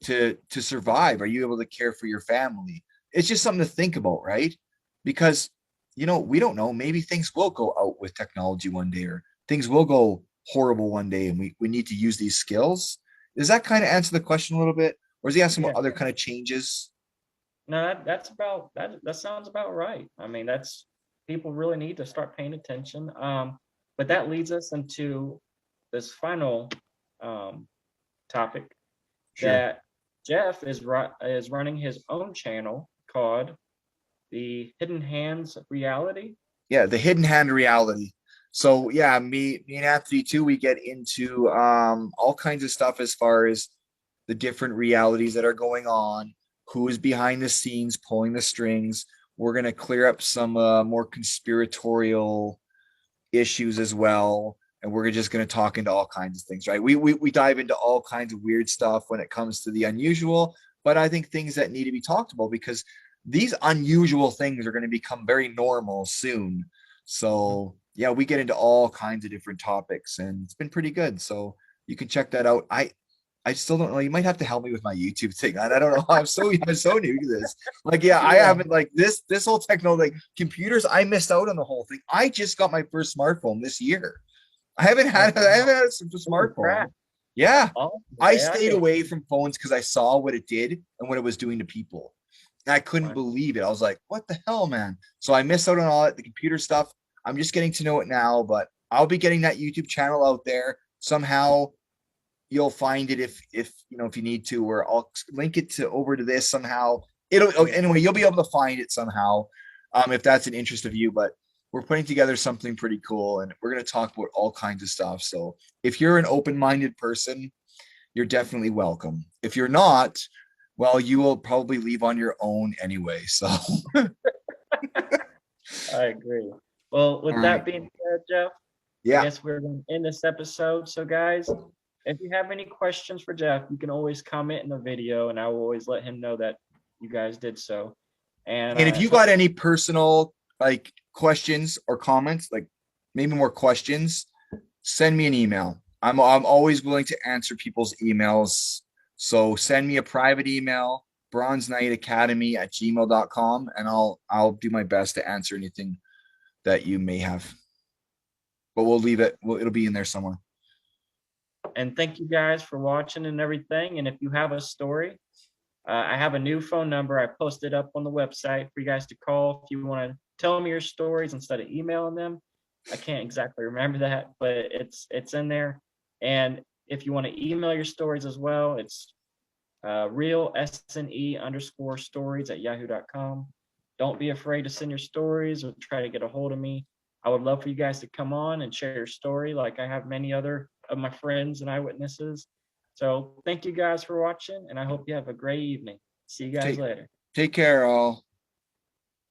to survive? Are you able to care for your family? It's just something to think about, right? Because we don't know. Maybe things will go out with technology one day, or things will go horrible one day, and we need to use these skills. Does that kind of answer the question a little bit? Or does he have some Yeah. other kind of changes? No, that's about that. That sounds about right. I mean, that's people really need to start paying attention. But that leads us into this final um, topic Sure. that Jeff is running his own channel called the Hidden Hands Reality. Yeah, the hidden hand reality. So yeah, me and Anthony too, we get into all kinds of stuff as far as the different realities that are going on, who is behind the scenes pulling the strings. We're gonna clear up some more conspiratorial issues as well. And we're just going to talk into all kinds of things, right? We dive into all kinds of weird stuff when it comes to the unusual, but I think things that need to be talked about because these unusual things are going to become very normal soon. Mhm. So yeah, we get into all kinds of different topics, and it's been pretty good. So you can check that out. I still don't know. You might have to help me with my YouTube thing. I don't know. I'm so new to this. Like, yeah, I Yeah. haven't like this whole technology, like computers. I missed out on the whole thing. I just got my first smartphone this year. Oh, I haven't wow. had a Holy crap. smartphone. Yeah, Oh, I yeah, I stayed did. away from phones because I saw what it did and what it was doing to people. And I couldn't believe it. I was like, what the hell, man? So I missed out on all that, the computer stuff. I'm just getting to know it now, but I'll be getting that YouTube channel out there somehow. You'll find it if you need to, or I'll link it to over to this somehow. Yeah. Anyway, you'll be able to find it somehow, if that's an interest of you. But we're putting together something pretty cool, and we're going to talk about all kinds of stuff. So if you're an open-minded person, you're definitely welcome. If you're not, well, you will probably leave on your own anyway. So I agree. Well, all with right, that being said, Jeff, I yeah, guess we're going to end this episode. So, guys, if you have any questions for Jeff, you can always comment in the video, and I will always let him know that you guys did so. And and if I you hope, got any personal like questions or comments, like maybe more questions, send me an email. I'm always willing to answer people's emails. So send me a private email, bronzeknightacademy@gmail.com, and I'll do my best to answer anything that you may have. But we'll leave it. It'll be in there somewhere. and thank you guys for watching and everything. And if you have a story, I have a new phone number I posted up on the website for you guys to call if you want to tell me your stories instead of emailing them. I can't exactly remember that, but it's in there. And if you want to email your stories as well, it's real SNE_stories at yahoo.com. Don't be afraid to send your stories or try to get a hold of me. I would love for you guys to come on and share your story like I have many other of my friends and eyewitnesses. So thank you guys for watching, and I hope you have a great evening. See you guys Take later. take care, all.